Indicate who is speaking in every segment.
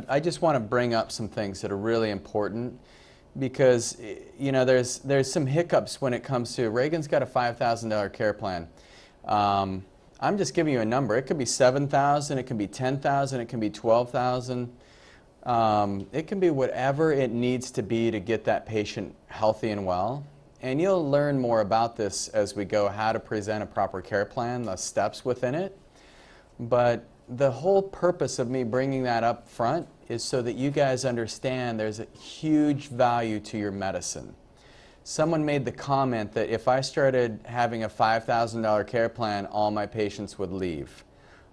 Speaker 1: I just want to bring up some things that are really important because, you know, there's some hiccups when it comes to, Reagan's got a $5,000 care plan. I'm just giving you a number. It could be 7,000, it can be 10,000, it can be 12,000. It can be whatever it needs to be to get that patient healthy and well. And you'll learn more about this as we go, how to present a proper care plan, the steps within it. But the whole purpose of me bringing that up front is so that you guys understand there's a huge value to your medicine. Someone made the comment that if I started having a $5,000 care plan, all my patients would leave.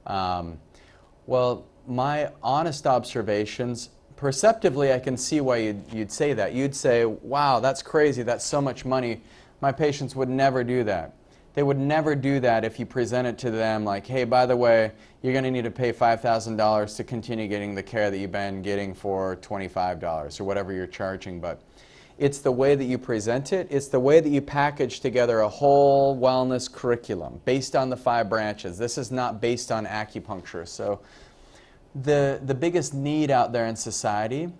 Speaker 1: Well, my honest observations, perceptively I can see why you'd say that. You'd say, wow, that's crazy, that's so much money. My patients would never do that. They would never do that if you present it to them like, hey, by the way, you're going to need to pay $5,000 to continue getting the care that you've been getting for $25 or whatever you're charging. But it's the way that you present it. It's the way that you package together a whole wellness curriculum based on the 5 branches. This is not based on acupuncture. So the biggest need out there in society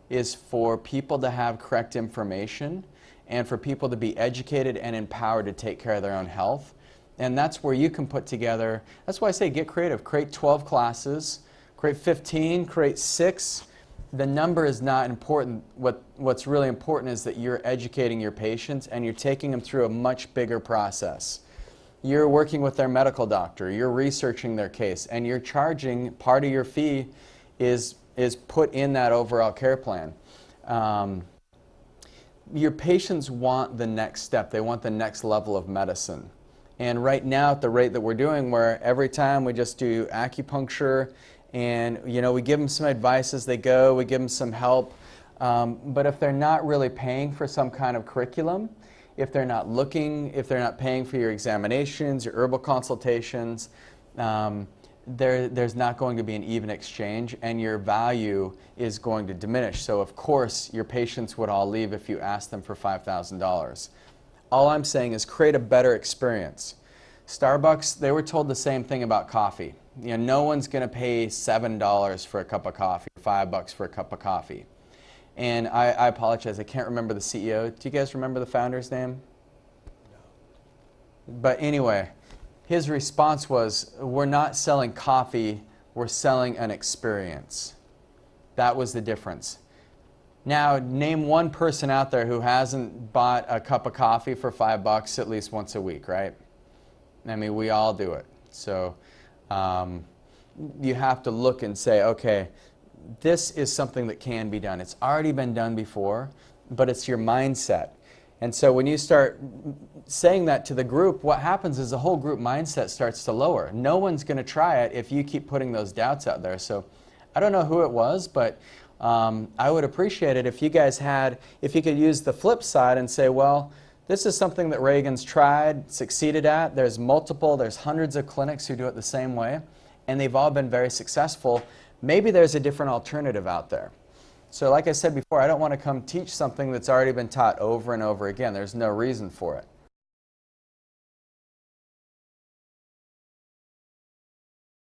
Speaker 1: is for people to have correct information and for people to be educated and empowered to take care of their own health. And that's where you can put together, that's why I say get creative. Create 12 classes, create 15, create 6. The number is not important. What's really important is that you're educating your patients and you're taking them through a much bigger process. You're working with their medical doctor, you're researching their case, and you're charging, part of your fee is put in that overall care plan. Your patients want the next step. They want the next level of medicine. And right now at the rate that we're doing, where every time we just do acupuncture and, you know, we give them some advice as they go, we give them some help. But if they're not really paying for some kind of curriculum, if they're not looking, if they're not paying for your examinations, your herbal consultations, there's not going to be an even exchange and your value is going to diminish. So of course your patients would all leave if you asked them for $5,000. All I'm saying is create a better experience. Starbucks, they were told the same thing about coffee. You know, no one's going to pay $7 for a cup of coffee, $5 for a cup of coffee. And I apologize, I can't remember the CEO. Do you guys remember the founder's name? No. But anyway, his response was, we're not selling coffee, we're selling an experience. That was the difference. Now, name one person out there who hasn't bought a cup of coffee for $5 at least once a week, right? I mean, we all do it. So you have to look and say, okay, this is something that can be done. It's already been done before, but it's your mindset. And so when you start saying that to the group, what happens is the whole group mindset starts to lower. No one's going to try it if you keep putting those doubts out there. So I don't know who it was, but I would appreciate it if you guys had, if you could use the flip side and say, well, this is something that Reagan's tried, succeeded at. There's hundreds of clinics who do it the same way, and they've all been very successful. Maybe there's a different alternative out there. So like I said before, I don't want to come teach something that's already been taught over and over again. There's no reason for it.